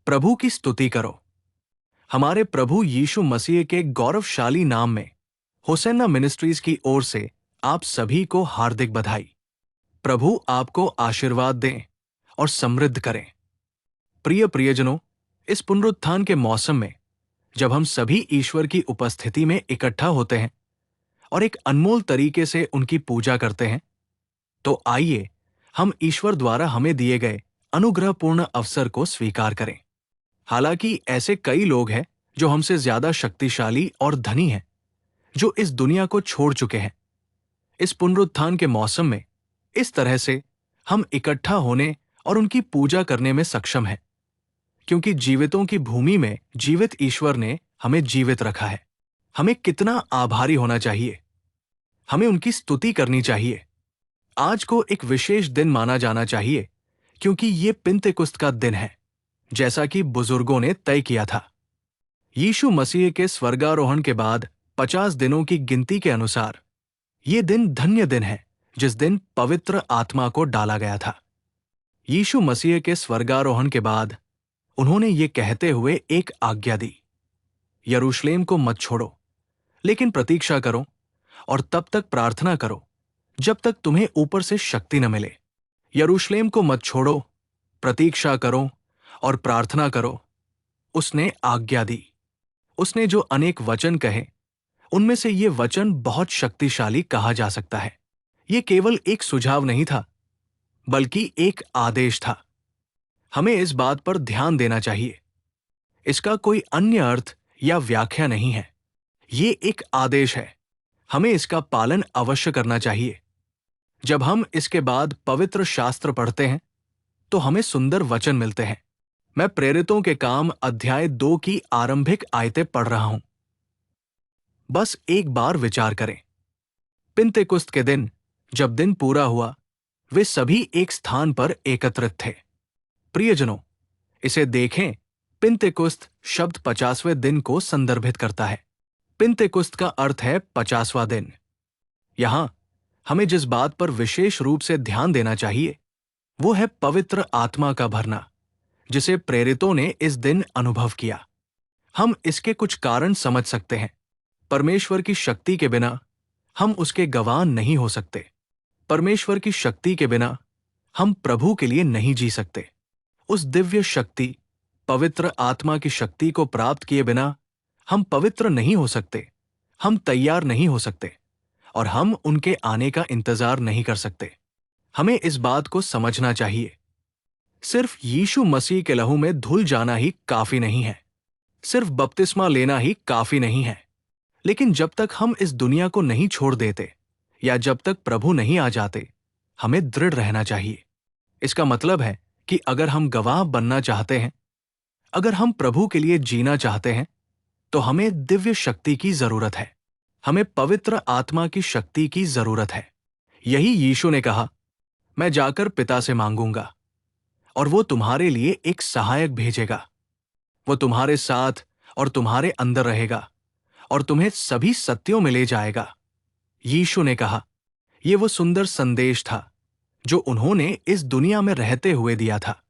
प्रभु की स्तुति करो। हमारे प्रभु यीशु मसीह के गौरवशाली नाम में होसेन्ना मिनिस्ट्रीज की ओर से आप सभी को हार्दिक बधाई। प्रभु आपको आशीर्वाद दें और समृद्ध करें। प्रिय प्रियजनों, इस पुनरुत्थान के मौसम में जब हम सभी ईश्वर की उपस्थिति में इकट्ठा होते हैं और एक अनमोल तरीके से उनकी पूजा करते हैं, तो आइए हम ईश्वर द्वारा हमें दिए गए अनुग्रहपूर्ण अवसर को स्वीकार करें। हालांकि ऐसे कई लोग हैं जो हमसे ज्यादा शक्तिशाली और धनी हैं, जो इस दुनिया को छोड़ चुके हैं। इस पुनरुत्थान के मौसम में इस तरह से हम इकट्ठा होने और उनकी पूजा करने में सक्षम हैं, क्योंकि जीवितों की भूमि में जीवित ईश्वर ने हमें जीवित रखा है। हमें कितना आभारी होना चाहिए। हमें उनकी स्तुति करनी चाहिए। आज को एक विशेष दिन माना जाना चाहिए, क्योंकि ये पिन्तेकुस्त का दिन है, जैसा कि बुजुर्गों ने तय किया था। यीशु मसीह के स्वर्गारोहण के बाद 50 दिनों की गिनती के अनुसार ये दिन धन्य दिन है, जिस दिन पवित्र आत्मा को डाला गया था। यीशु मसीह के स्वर्गारोहण के बाद उन्होंने ये कहते हुए एक आज्ञा दी, यरूशलेम को मत छोड़ो, लेकिन प्रतीक्षा करो और तब तक प्रार्थना करो जब तक तुम्हें ऊपर से शक्ति न मिले। यरूशलेम को मत छोड़ो, प्रतीक्षा करो और प्रार्थना करो, उसने आज्ञा दी। उसने जो अनेक वचन कहे, उनमें से ये वचन बहुत शक्तिशाली कहा जा सकता है। ये केवल एक सुझाव नहीं था, बल्कि एक आदेश था। हमें इस बात पर ध्यान देना चाहिए। इसका कोई अन्य अर्थ या व्याख्या नहीं है। ये एक आदेश है। हमें इसका पालन अवश्य करना चाहिए। जब हम इसके बाद पवित्र शास्त्र पढ़ते हैं, तो हमें सुंदर वचन मिलते हैं। मैं प्रेरितों के काम अध्याय 2 की आरंभिक आयतें पढ़ रहा हूं। बस एक बार विचार करें। पिन्तेकुस्त के दिन, जब दिन पूरा हुआ, वे सभी एक स्थान पर एकत्रित थे। प्रियजनों, इसे देखें। पिन्तेकुस्त शब्द 50वें दिन को संदर्भित करता है। पिन्तेकुस्त का अर्थ है 50वां दिन। यहां हमें जिस बात पर विशेष रूप से ध्यान देना चाहिए, वो है पवित्र आत्मा का भरना, जिसे प्रेरितों ने इस दिन अनुभव किया। हम इसके कुछ कारण समझ सकते हैं। परमेश्वर की शक्ति के बिना हम उसके गवाह नहीं हो सकते। परमेश्वर की शक्ति के बिना हम प्रभु के लिए नहीं जी सकते। उस दिव्य शक्ति, पवित्र आत्मा की शक्ति को प्राप्त किए बिना हम पवित्र नहीं हो सकते, हम तैयार नहीं हो सकते और हम उनके आने का इंतजार नहीं कर सकते। हमें इस बात को समझना चाहिए। सिर्फ यीशु मसीह के लहू में धुल जाना ही काफी नहीं है। सिर्फ बपतिस्मा लेना ही काफी नहीं है। लेकिन जब तक हम इस दुनिया को नहीं छोड़ देते या जब तक प्रभु नहीं आ जाते, हमें दृढ़ रहना चाहिए। इसका मतलब है कि अगर हम गवाह बनना चाहते हैं, अगर हम प्रभु के लिए जीना चाहते हैं, तो हमें दिव्य शक्ति की जरूरत है। हमें पवित्र आत्मा की शक्ति की जरूरत है। यही यीशु ने कहा, मैं जाकर पिता से मांगूंगा और वो तुम्हारे लिए एक सहायक भेजेगा। वो तुम्हारे साथ और तुम्हारे अंदर रहेगा और तुम्हें सभी सत्यों में ले जाएगा। यीशु ने कहा, ये वो सुंदर संदेश था जो उन्होंने इस दुनिया में रहते हुए दिया था।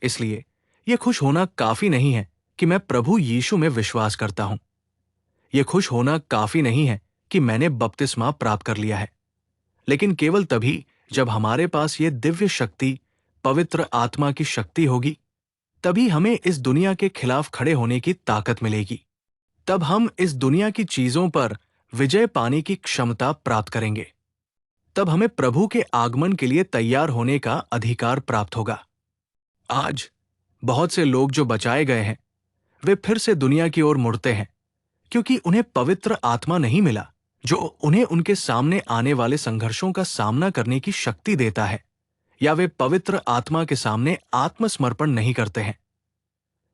इसलिए यह खुश होना काफी नहीं है कि मैं प्रभु यीशु में विश्वास करता हूं। यह खुश होना काफी नहीं है कि मैंने बपतिस्मा प्राप्त कर लिया है, लेकिन केवल तभी जब हमारे पास ये दिव्य शक्ति, पवित्र आत्मा की शक्ति होगी, तभी हमें इस दुनिया के खिलाफ खड़े होने की ताकत मिलेगी। तब हम इस दुनिया की चीजों पर विजय पाने की क्षमता प्राप्त करेंगे। तब हमें प्रभु के आगमन के लिए तैयार होने का अधिकार प्राप्त होगा। आज बहुत से लोग जो बचाए गए हैं, वे फिर से दुनिया की ओर मुड़ते हैं, क्योंकि उन्हें पवित्र आत्मा नहीं मिला, जो उन्हें उनके सामने आने वाले संघर्षों का सामना करने की शक्ति देता है, या वे पवित्र आत्मा के सामने आत्मसमर्पण नहीं करते हैं,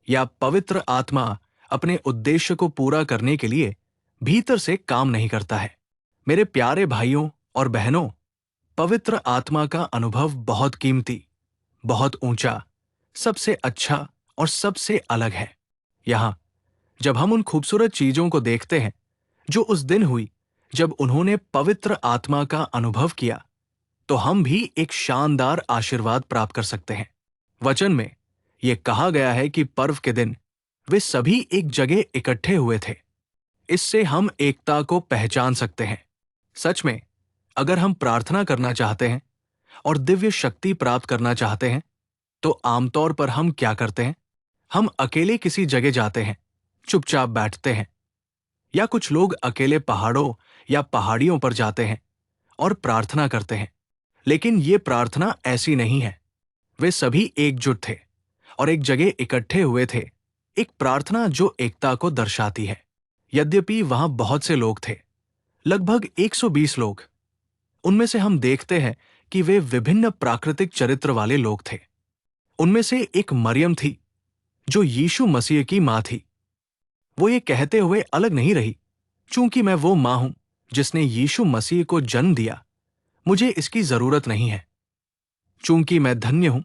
या पवित्र आत्मा अपने उद्देश्य को पूरा करने के लिए भीतर से काम नहीं करता है। मेरे प्यारे भाइयों और बहनों, पवित्र आत्मा का अनुभव बहुत कीमती, बहुत ऊंचा, सबसे अच्छा और सबसे अलग है। यहां जब हम उन खूबसूरत चीजों को देखते हैं जो उस दिन हुई जब उन्होंने पवित्र आत्मा का अनुभव किया, तो हम भी एक शानदार आशीर्वाद प्राप्त कर सकते हैं। वचन में ये कहा गया है कि पर्व के दिन वे सभी एक जगह इकट्ठे हुए थे। इससे हम एकता को पहचान सकते हैं। सच में, अगर हम प्रार्थना करना चाहते हैं और दिव्य शक्ति प्राप्त करना चाहते हैं, तो आमतौर पर हम क्या करते हैं? हम अकेले किसी जगह जाते हैं, चुपचाप बैठते हैं, या कुछ लोग अकेले पहाड़ों या पहाड़ियों पर जाते हैं और प्रार्थना करते हैं। लेकिन ये प्रार्थना ऐसी नहीं है। वे सभी एकजुट थे और एक जगह इकट्ठे हुए थे, एक प्रार्थना जो एकता को दर्शाती है। यद्यपि वहां बहुत से लोग थे, लगभग 120 लोग। उनमें से हम देखते हैं कि वे विभिन्न प्राकृतिक चरित्र वाले लोग थे। उनमें से एक मरियम थी, जो यीशु मसीह की मां थी। वो ये कहते हुए अलग नहीं रही, चूंकि मैं वो मां हूं जिसने यीशु मसीह को जन्म दिया, मुझे इसकी जरूरत नहीं है। चूंकि मैं धन्य हूं,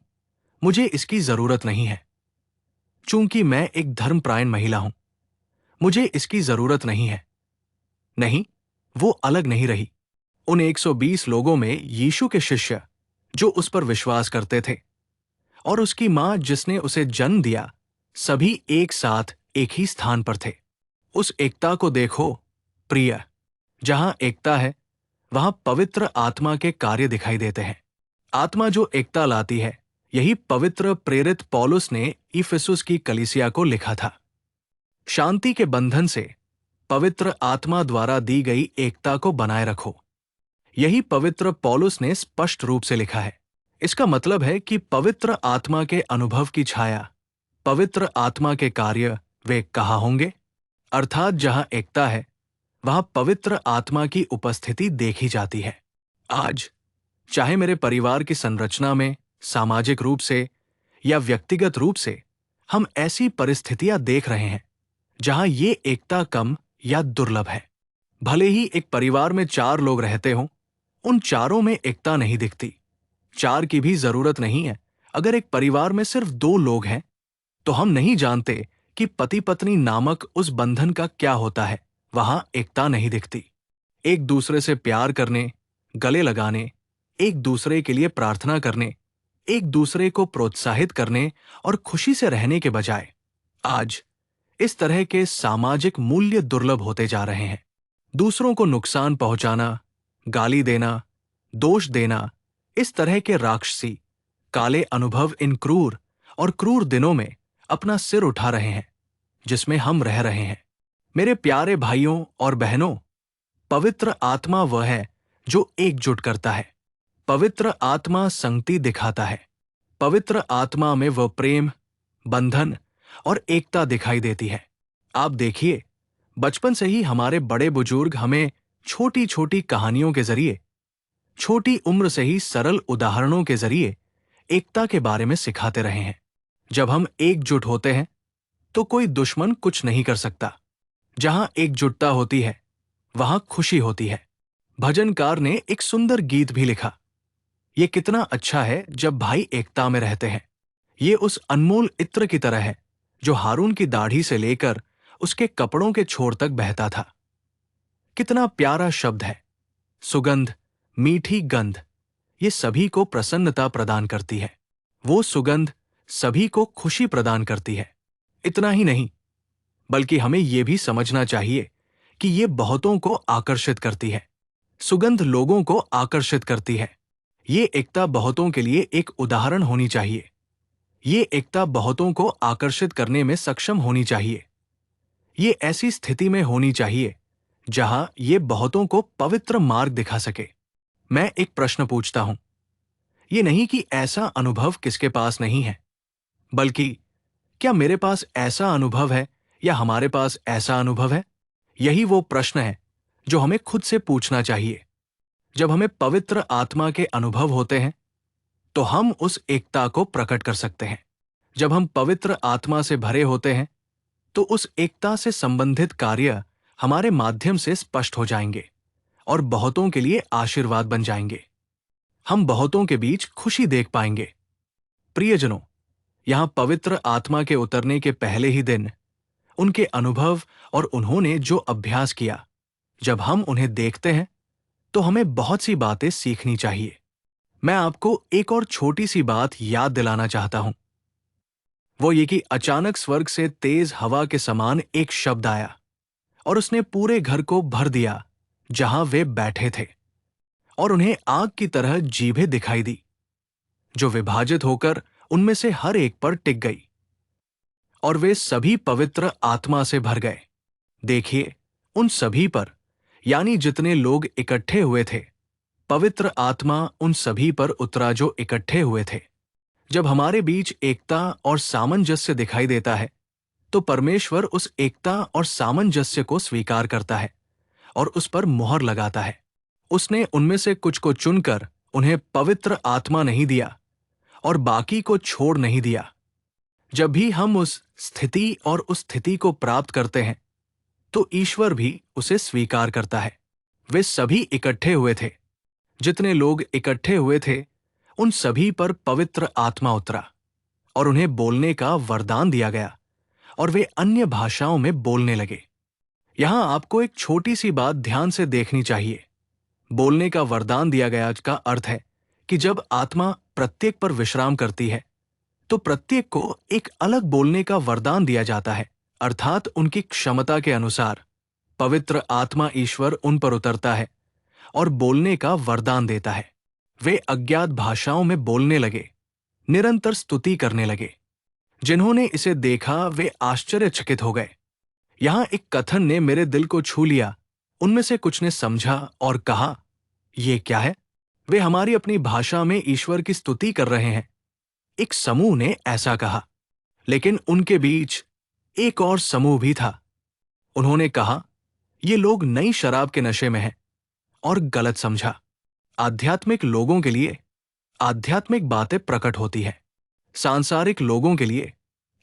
मुझे इसकी जरूरत नहीं है। चूंकि मैं एक धर्मपरायण महिला हूं, मुझे इसकी जरूरत नहीं है। नहीं, वो अलग नहीं रही। उन 120 लोगों में यीशु के शिष्य, जो उस पर विश्वास करते थे, और उसकी मां जिसने उसे जन्म दिया, सभी एक साथ एक ही स्थान पर थे। उस एकता को देखो, प्रिय। जहां एकता है, वहां पवित्र आत्मा के कार्य दिखाई देते हैं। आत्मा जो एकता लाती है, यही पवित्र प्रेरित पौलुस ने इफिसुस की कलीसिया को लिखा था। शांति के बंधन से पवित्र आत्मा द्वारा दी गई एकता को बनाए रखो। यही पवित्र पौलुस ने स्पष्ट रूप से लिखा है। इसका मतलब है कि पवित्र आत्मा के अनुभव की छाया, पवित्र आत्मा के कार्य वे कहाँ होंगे? अर्थात जहां एकता है, वहां पवित्र आत्मा की उपस्थिति देखी जाती है। आज चाहे मेरे परिवार की संरचना में, सामाजिक रूप से या व्यक्तिगत रूप से, हम ऐसी परिस्थितियां देख रहे हैं जहां ये एकता कम या दुर्लभ है। भले ही एक परिवार में 4 लोग रहते हों, उन चारों में एकता नहीं दिखती। 4 की भी जरूरत नहीं है। अगर एक परिवार में सिर्फ 2 लोग हैं, तो हम नहीं जानते कि पति पत्नी नामक उस बंधन का क्या होता है। वहां एकता नहीं दिखती। एक दूसरे से प्यार करने, गले लगाने, एक दूसरे के लिए प्रार्थना करने, एक दूसरे को प्रोत्साहित करने और खुशी से रहने के बजाय आज इस तरह के सामाजिक मूल्य दुर्लभ होते जा रहे हैं। दूसरों को नुकसान पहुंचाना, गाली देना, दोष देना, इस तरह के राक्षसी काले अनुभव इन क्रूर और क्रूर दिनों में अपना सिर उठा रहे हैं जिसमें हम रह रहे हैं। मेरे प्यारे भाइयों और बहनों, पवित्र आत्मा वह है जो एकजुट करता है। पवित्र आत्मा संगति दिखाता है। पवित्र आत्मा में वह प्रेम, बंधन और एकता दिखाई देती है। आप देखिए, बचपन से ही हमारे बड़े बुजुर्ग हमें छोटी छोटी कहानियों के जरिए, छोटी उम्र से ही सरल उदाहरणों के जरिए एकता के बारे में सिखाते रहे हैं। जब हम एकजुट होते हैं, तो कोई दुश्मन कुछ नहीं कर सकता। जहां एकजुटता होती है, वहां खुशी होती है। भजनकार ने एक सुंदर गीत भी लिखा। ये कितना अच्छा है जब भाई एकता में रहते हैं। ये उस अनमोल इत्र की तरह है जो हारून की दाढ़ी से लेकर उसके कपड़ों के छोर तक बहता था। कितना प्यारा शब्द है। सुगंध, मीठी गंध, ये सभी को प्रसन्नता प्रदान करती है। वो सुगंध सभी को खुशी प्रदान करती है। इतना ही नहीं, बल्कि हमें यह भी समझना चाहिए कि ये बहुतों को आकर्षित करती है। सुगंध लोगों को आकर्षित करती है। ये एकता बहुतों के लिए एक उदाहरण होनी चाहिए। ये एकता बहुतों को आकर्षित करने में सक्षम होनी चाहिए। ये ऐसी स्थिति में होनी चाहिए जहां ये बहुतों को पवित्र मार्ग दिखा सके। मैं एक प्रश्न पूछता हूं। ये नहीं कि ऐसा अनुभव किसके पास नहीं है, बल्कि क्या मेरे पास ऐसा अनुभव है या हमारे पास ऐसा अनुभव है? यही वो प्रश्न है जो हमें खुद से पूछना चाहिए। जब हमें पवित्र आत्मा के अनुभव होते हैं, तो हम उस एकता को प्रकट कर सकते हैं। जब हम पवित्र आत्मा से भरे होते हैं, तो उस एकता से संबंधित कार्य हमारे माध्यम से स्पष्ट हो जाएंगे और बहुतों के लिए आशीर्वाद बन जाएंगे। हम बहुतों के बीच खुशी देख पाएंगे। प्रियजनों, यहां पवित्र आत्मा के उतरने के पहले ही दिन उनके अनुभव और उन्होंने जो अभ्यास किया, जब हम उन्हें देखते हैं, तो हमें बहुत सी बातें सीखनी चाहिए। मैं आपको एक और छोटी सी बात याद दिलाना चाहता हूं। वो ये कि अचानक स्वर्ग से तेज हवा के समान एक शब्द आया और उसने पूरे घर को भर दिया जहां वे बैठे थे, और उन्हें आग की तरह जीभें दिखाई दी जो विभाजित होकर उनमें से हर एक पर टिक गई, और वे सभी पवित्र आत्मा से भर गए। देखिए, उन सभी पर, यानी जितने लोग इकट्ठे हुए थे, पवित्र आत्मा उन सभी पर उतरा जो इकट्ठे हुए थे। जब हमारे बीच एकता और सामंजस्य दिखाई देता है, तो परमेश्वर उस एकता और सामंजस्य को स्वीकार करता है और उस पर मुहर लगाता है। उसने उनमें से कुछ को चुनकर उन्हें पवित्र आत्मा नहीं दिया और बाकी को छोड़ नहीं दिया। जब भी हम उस स्थिति और उस स्थिति को प्राप्त करते हैं, तो ईश्वर भी उसे स्वीकार करता है। वे सभी इकट्ठे हुए थे। जितने लोग इकट्ठे हुए थे, उन सभी पर पवित्र आत्मा उतरा और उन्हें बोलने का वरदान दिया गया और वे अन्य भाषाओं में बोलने लगे। यहां आपको एक छोटी सी बात ध्यान से देखनी चाहिए। बोलने का वरदान दिया गया का अर्थ है कि जब आत्मा प्रत्येक पर विश्राम करती है, तो प्रत्येक को एक अलग बोलने का वरदान दिया जाता है, अर्थात उनकी क्षमता के अनुसार पवित्र आत्मा ईश्वर उन पर उतरता है और बोलने का वरदान देता है। वे अज्ञात भाषाओं में बोलने लगे, निरंतर स्तुति करने लगे। जिन्होंने इसे देखा वे आश्चर्यचकित हो गए। यहां एक कथन ने मेरे दिल को छू लिया। उनमें से कुछ ने समझा और कहा, ये क्या है? वे हमारी अपनी भाषा में ईश्वर की स्तुति कर रहे हैं। एक समूह ने ऐसा कहा, लेकिन उनके बीच एक और समूह भी था। उन्होंने कहा, ये लोग नई शराब के नशे में हैं, और गलत समझा। आध्यात्मिक लोगों के लिए आध्यात्मिक बातें प्रकट होती है। सांसारिक लोगों के लिए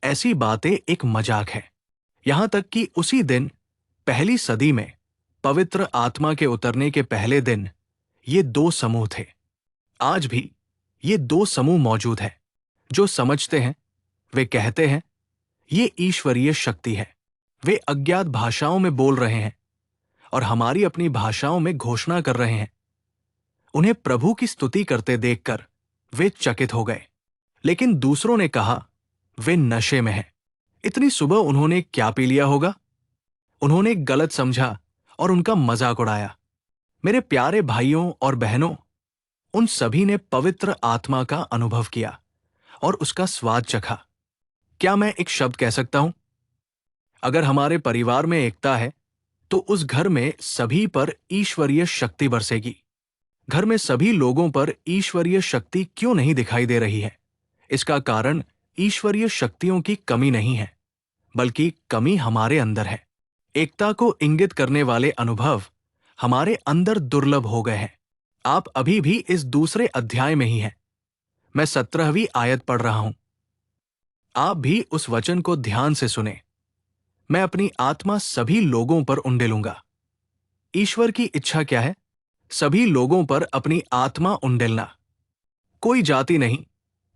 ऐसी बातें एक मजाक है। यहां तक कि उसी दिन, पहली सदी में, पवित्र आत्मा के उतरने के पहले दिन, ये दो समूह थे। आज भी ये दो समूह मौजूद हैं। जो समझते हैं वे कहते हैं, ये ईश्वरीय शक्ति है। वे अज्ञात भाषाओं में बोल रहे हैं और हमारी अपनी भाषाओं में घोषणा कर रहे हैं। उन्हें प्रभु की स्तुति करते देखकर वे चकित हो गए। लेकिन दूसरों ने कहा, वे नशे में हैं। इतनी सुबह उन्होंने क्या पी लिया होगा? उन्होंने गलत समझा और उनका मजाक उड़ाया। मेरे प्यारे भाइयों और बहनों, उन सभी ने पवित्र आत्मा का अनुभव किया और उसका स्वाद चखा। क्या मैं एक शब्द कह सकता हूं? अगर हमारे परिवार में एकता है, तो उस घर में सभी पर ईश्वरीय शक्ति बरसेगी। घर में सभी लोगों पर ईश्वरीय शक्ति क्यों नहीं दिखाई दे रही है? इसका कारण ईश्वरीय शक्तियों की कमी नहीं है, बल्कि कमी हमारे अंदर है। एकता को इंगित करने वाले अनुभव हमारे अंदर दुर्लभ हो गए हैं। आप अभी भी इस दूसरे अध्याय में ही हैं। मैं 17वीं आयत पढ़ रहा हूं। आप भी उस वचन को ध्यान से सुने। मैं अपनी आत्मा सभी लोगों पर उंडेलूंगा। ईश्वर की इच्छा क्या है? सभी लोगों पर अपनी आत्मा उंडेलना। कोई जाति नहीं,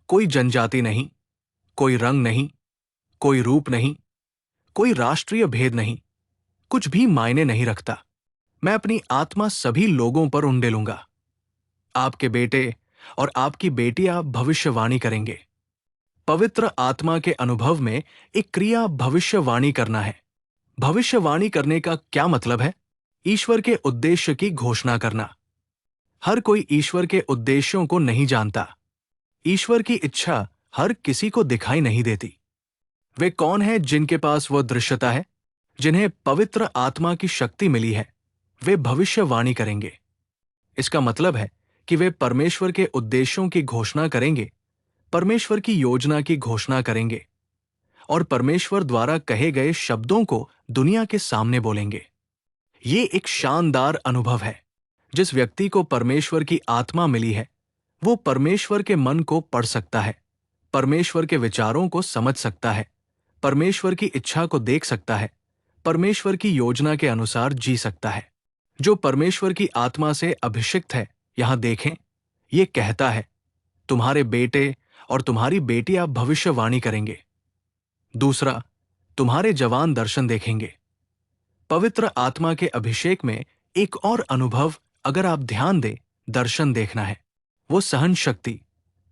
कोई जनजाति नहीं, कोई रंग नहीं, कोई रूप नहीं, कोई राष्ट्रीय भेद नहीं, कुछ भी मायने नहीं रखता। मैं अपनी आत्मा सभी लोगों पर उंडेलूंगा। आपके बेटे और आपकी बेटियां भविष्यवाणी करेंगे। पवित्र आत्मा के अनुभव में एक क्रिया भविष्यवाणी करना है। भविष्यवाणी करने का क्या मतलब है? ईश्वर के उद्देश्य की घोषणा करना। हर कोई ईश्वर के उद्देश्यों को नहीं जानता। ईश्वर की इच्छा हर किसी को दिखाई नहीं देती। वे कौन हैं जिनके पास वह दृश्यता है? जिन्हें पवित्र आत्मा की शक्ति मिली है, वे भविष्यवाणी करेंगे। इसका मतलब है कि वे परमेश्वर के उद्देश्यों की घोषणा करेंगे, परमेश्वर की योजना की घोषणा करेंगे और परमेश्वर द्वारा कहे गए शब्दों को दुनिया के सामने बोलेंगे। ये एक शानदार अनुभव है। जिस व्यक्ति को परमेश्वर की आत्मा मिली है, वो परमेश्वर के मन को पढ़ सकता है, परमेश्वर के विचारों को समझ सकता है, परमेश्वर की इच्छा को देख सकता है, परमेश्वर की योजना के अनुसार जी सकता है। जो परमेश्वर की आत्मा से अभिषिक्त है, यहां देखें, ये कहता है, तुम्हारे बेटे और तुम्हारी बेटियां भविष्यवाणी करेंगे। दूसरा, तुम्हारे जवान दर्शन देखेंगे। पवित्र आत्मा के अभिषेक में एक और अनुभव, अगर आप ध्यान दें, दर्शन देखना है। वो सहन शक्ति,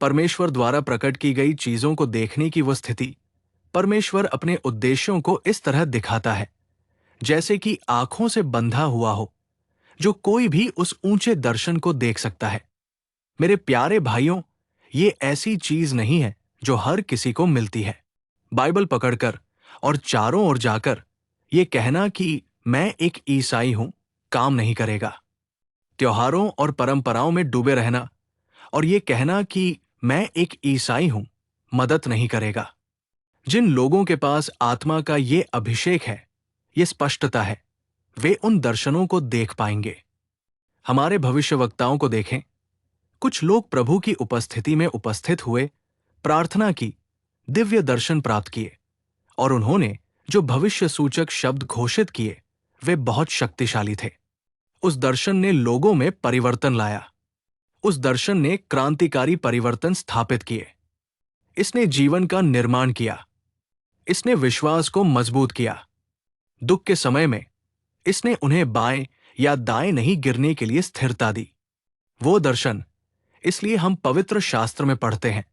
परमेश्वर द्वारा प्रकट की गई चीजों को देखने की वो स्थिति परमेश्वर अपने उद्देश्यों को इस तरह दिखाता है जैसे कि आंखों से बंधा हुआ हो, जो कोई भी उस ऊंचे दर्शन को देख सकता है। मेरे प्यारे भाइयों, ये ऐसी चीज नहीं है जो हर किसी को मिलती है। बाइबल पकड़कर और चारों ओर जाकर ये कहना कि मैं एक ईसाई हूं काम नहीं करेगा। त्योहारों और परंपराओं में डूबे रहना और ये कहना कि मैं एक ईसाई हूं मदद नहीं करेगा। जिन लोगों के पास आत्मा का ये अभिषेक है, ये स्पष्टता है, वे उन दर्शनों को देख पाएंगे। हमारे भविष्यवक्ताओं को देखें। कुछ लोग प्रभु की उपस्थिति में उपस्थित हुए, प्रार्थना की, दिव्य दर्शन प्राप्त किए और उन्होंने जो भविष्य सूचक शब्द घोषित किए वे बहुत शक्तिशाली थे। उस दर्शन ने लोगों में परिवर्तन लाया। उस दर्शन ने क्रांतिकारी परिवर्तन स्थापित किए। इसने जीवन का निर्माण किया। इसने विश्वास को मजबूत किया। दुख के समय में इसने उन्हें बाएं या दाएं नहीं गिरने के लिए स्थिरता दी। वो दर्शन इसलिए हम पवित्र शास्त्र में पढ़ते हैं।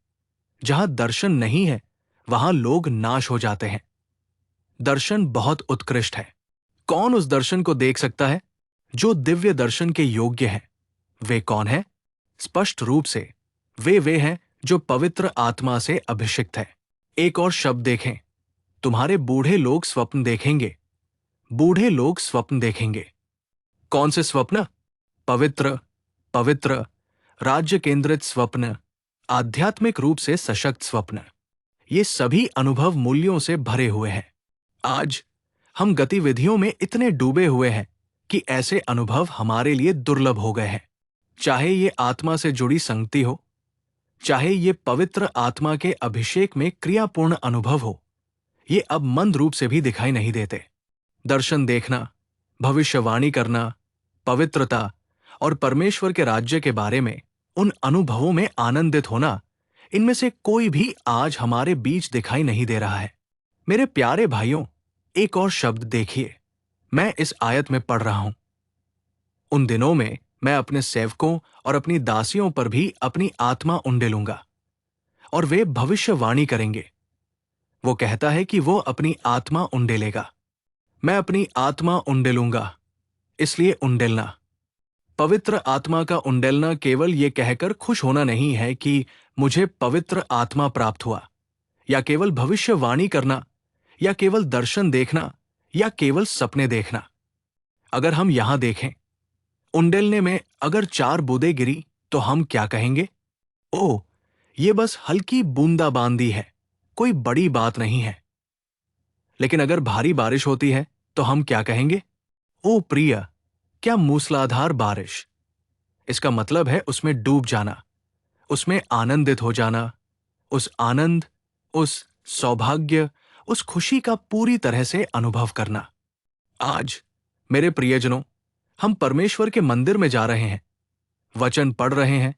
जहां दर्शन नहीं है वहां लोग नाश हो जाते हैं। दर्शन बहुत उत्कृष्ट है। कौन उस दर्शन को देख सकता है जो दिव्य दर्शन के योग्य हैं? वे कौन हैं? स्पष्ट रूप से वे हैं जो पवित्र आत्मा से अभिषिक्त है। एक और शब्द देखें, तुम्हारे बूढ़े लोग स्वप्न देखेंगे। बूढ़े लोग स्वप्न देखेंगे। कौन से स्वप्न? पवित्र, पवित्र, राज्य केंद्रित स्वप्न, आध्यात्मिक रूप से सशक्त स्वप्न। ये सभी अनुभव मूल्यों से भरे हुए हैं। आज हम गतिविधियों में इतने डूबे हुए हैं कि ऐसे अनुभव हमारे लिए दुर्लभ हो गए हैं। चाहे ये आत्मा से जुड़ी संगति हो, चाहे ये पवित्र आत्मा के अभिषेक में क्रियापूर्ण अनुभव हो, ये अब मंद रूप से भी दिखाई नहीं देते। दर्शन देखना, भविष्यवाणी करना, पवित्रता और परमेश्वर के राज्य के बारे में उन अनुभवों में आनंदित होना, इनमें से कोई भी आज हमारे बीच दिखाई नहीं दे रहा है। मेरे प्यारे भाइयों, एक और शब्द देखिए। मैं इस आयत में पढ़ रहा हूं, उन दिनों में मैं अपने सेवकों और अपनी दासियों पर भी अपनी आत्मा उंडेलूंगा और वे भविष्यवाणी करेंगे। वो कहता है कि वो अपनी आत्मा उंडेलेगा। मैं अपनी आत्मा उंडेलूंगा, इसलिए उंडेलना, पवित्र आत्मा का उंडेलना केवल ये कहकर खुश होना नहीं है कि मुझे पवित्र आत्मा प्राप्त हुआ, या केवल भविष्यवाणी करना, या केवल दर्शन देखना, या केवल सपने देखना। अगर हम यहां देखें, उंडेलने में अगर 4 बूंदें गिरी तो हम क्या कहेंगे? ओह, ये बस हल्की बूंदाबांदी है, कोई बड़ी बात नहीं है। लेकिन अगर भारी बारिश होती है तो हम क्या कहेंगे? ओ प्रिय, क्या मूसलाधार बारिश! इसका मतलब है उसमें डूब जाना, उसमें आनंदित हो जाना, उस आनंद, उस सौभाग्य, उस खुशी का पूरी तरह से अनुभव करना। आज मेरे प्रियजनों, हम परमेश्वर के मंदिर में जा रहे हैं, वचन पढ़ रहे हैं,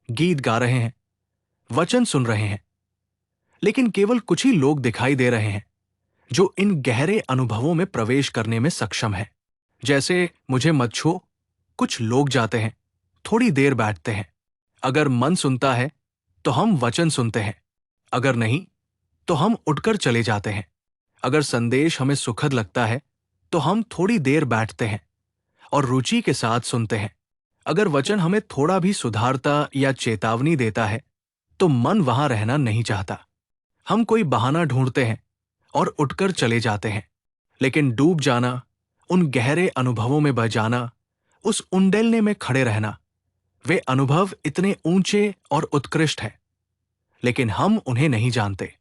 गीत गा रहे हैं, वचन सुन रहे हैं, लेकिन केवल कुछ ही लोग दिखाई दे रहे हैं जो इन गहरे अनुभवों में प्रवेश करने में सक्षम है। जैसे मुझे मत छू, कुछ लोग जाते हैं, थोड़ी देर बैठते हैं। अगर मन सुनता है तो हम वचन सुनते हैं, अगर नहीं तो हम उठकर चले जाते हैं। अगर संदेश हमें सुखद लगता है तो हम थोड़ी देर बैठते हैं और रुचि के साथ सुनते हैं। अगर वचन हमें थोड़ा भी सुधारता या चेतावनी देता है तो मन वहां रहना नहीं चाहता। हम कोई बहाना ढूंढते हैं और उठकर चले जाते हैं। लेकिन डूब जाना, उन गहरे अनुभवों में बह जाना, उस उंडेलने में खड़े रहना, वे अनुभव इतने ऊंचे और उत्कृष्ट हैं, लेकिन हम उन्हें नहीं जानते।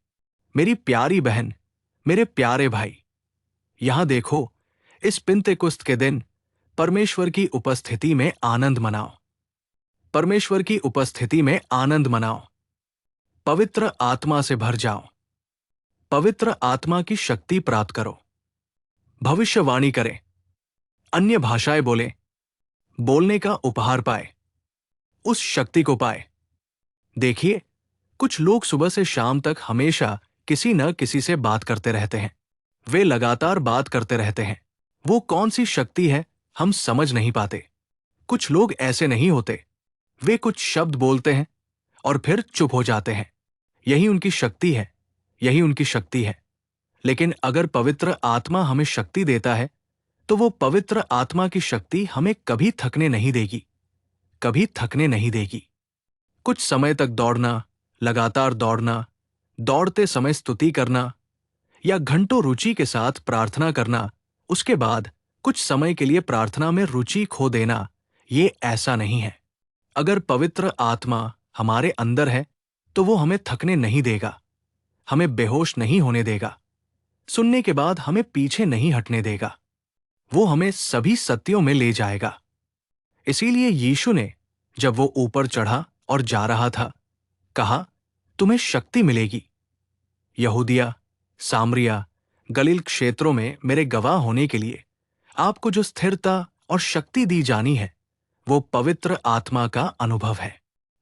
मेरी प्यारी बहन, मेरे प्यारे भाई, यहां देखो, इस पिंतेकुस्त के दिन परमेश्वर की उपस्थिति में आनंद मनाओ। परमेश्वर की उपस्थिति में आनंद मनाओ। पवित्र आत्मा से भर जाओ। पवित्र आत्मा की शक्ति प्राप्त करो। भविष्यवाणी करें, अन्य भाषाएं बोलें, बोलने का उपहार पाए, उस शक्ति को पाए। देखिए, कुछ लोग सुबह से शाम तक हमेशा किसी न किसी से बात करते रहते हैं। वे लगातार बात करते रहते हैं। वो कौन सी शक्ति है हम समझ नहीं पाते। कुछ लोग ऐसे नहीं होते। वे कुछ शब्द बोलते हैं और फिर चुप हो जाते हैं। यही उनकी शक्ति है, यही उनकी शक्ति है। लेकिन अगर पवित्र आत्मा हमें शक्ति देता है तो वो पवित्र आत्मा की शक्ति हमें कभी थकने नहीं देगी, कभी थकने नहीं देगी। कुछ समय तक दौड़ना, लगातार दौड़ना, दौड़ते समय स्तुति करना या घंटों रुचि के साथ प्रार्थना करना, उसके बाद कुछ समय के लिए प्रार्थना में रुचि खो देना, ये ऐसा नहीं है। अगर पवित्र आत्मा हमारे अंदर है तो वो हमें थकने नहीं देगा, हमें बेहोश नहीं होने देगा, सुनने के बाद हमें पीछे नहीं हटने देगा। वो हमें सभी सत्यों में ले जाएगा। इसीलिए यीशु ने जब वो ऊपर चढ़ा और जा रहा था, कहा, तुम्हें शक्ति मिलेगी। यहूदिया, सामरिया, गलील क्षेत्रों में मेरे गवाह होने के लिए आपको जो स्थिरता और शक्ति दी जानी है वो पवित्र आत्मा का अनुभव है।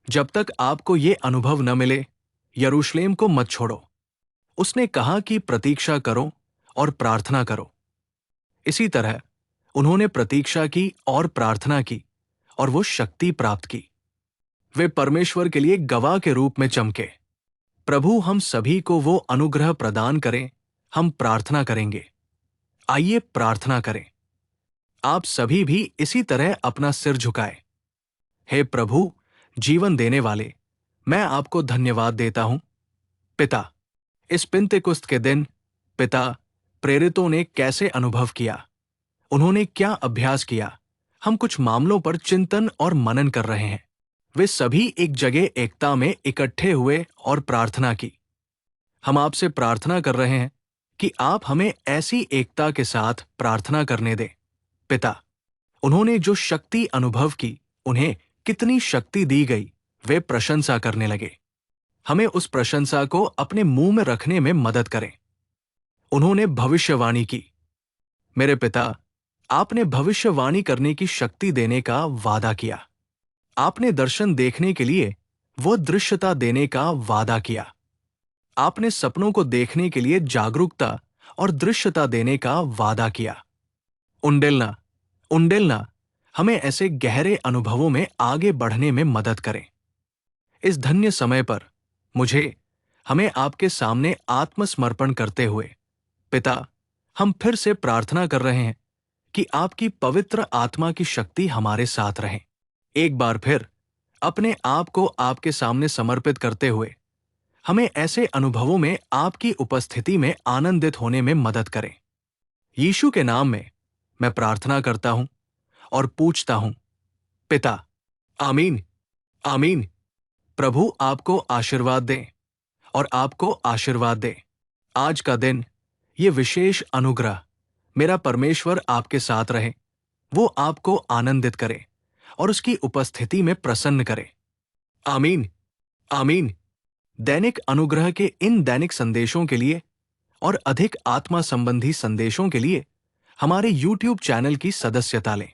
जब तक आपको ये अनुभव न मिले, यरूशलेम को मत छोड़ो। उसने कहा कि प्रतीक्षा करो और प्रार्थना करो। इसी तरह उन्होंने प्रतीक्षा की और प्रार्थना की और वो शक्ति प्राप्त की। वे परमेश्वर के लिए गवाह के रूप में चमके। प्रभु हम सभी को वो अनुग्रह प्रदान करें। हम प्रार्थना करेंगे। आइए प्रार्थना करें। आप सभी भी इसी तरह अपना सिर झुकाएं। हे प्रभु, जीवन देने वाले, मैं आपको धन्यवाद देता हूं। पिता, इस पिन्तेकुस्त के दिन पिता, प्रेरितों ने कैसे अनुभव किया, उन्होंने क्या अभ्यास किया, हम कुछ मामलों पर चिंतन और मनन कर रहे हैं। वे सभी एक जगह एकता में इकट्ठे हुए और प्रार्थना की। हम आपसे प्रार्थना कर रहे हैं कि आप हमें ऐसी एकता के साथ प्रार्थना करने दें। पिता, उन्होंने जो शक्ति अनुभव की, उन्हें कितनी शक्ति दी गई, वे प्रशंसा करने लगे। हमें उस प्रशंसा को अपने मुंह में रखने में मदद करें। उन्होंने भविष्यवाणी की। मेरे पिता, आपने भविष्यवाणी करने की शक्ति देने का वादा किया। आपने दर्शन देखने के लिए वो दृश्यता देने का वादा किया। आपने सपनों को देखने के लिए जागरूकता और दृश्यता देने का वादा किया। उंडेलना, उंडेलना, हमें ऐसे गहरे अनुभवों में आगे बढ़ने में मदद करें। इस धन्य समय पर हमें आपके सामने आत्मसमर्पण करते हुए, पिता, हम फिर से प्रार्थना कर रहे हैं कि आपकी पवित्र आत्मा की शक्ति हमारे साथ रहे। एक बार फिर अपने आप को आपके सामने समर्पित करते हुए हमें ऐसे अनुभवों में आपकी उपस्थिति में आनंदित होने में मदद करें। यीशु के नाम में मैं प्रार्थना करता हूं और पूछता हूं, पिता। आमीन, आमीन। प्रभु आपको आशीर्वाद दें और आपको आशीर्वाद दे। आज का दिन, ये विशेष अनुग्रह, मेरा परमेश्वर आपके साथ रहे। वो आपको आनंदित करे और उसकी उपस्थिति में प्रसन्न करे। आमीन, आमीन। दैनिक अनुग्रह के इन दैनिक संदेशों के लिए और अधिक आत्मा संबंधी संदेशों के लिए हमारे YouTube चैनल की सदस्यता लें।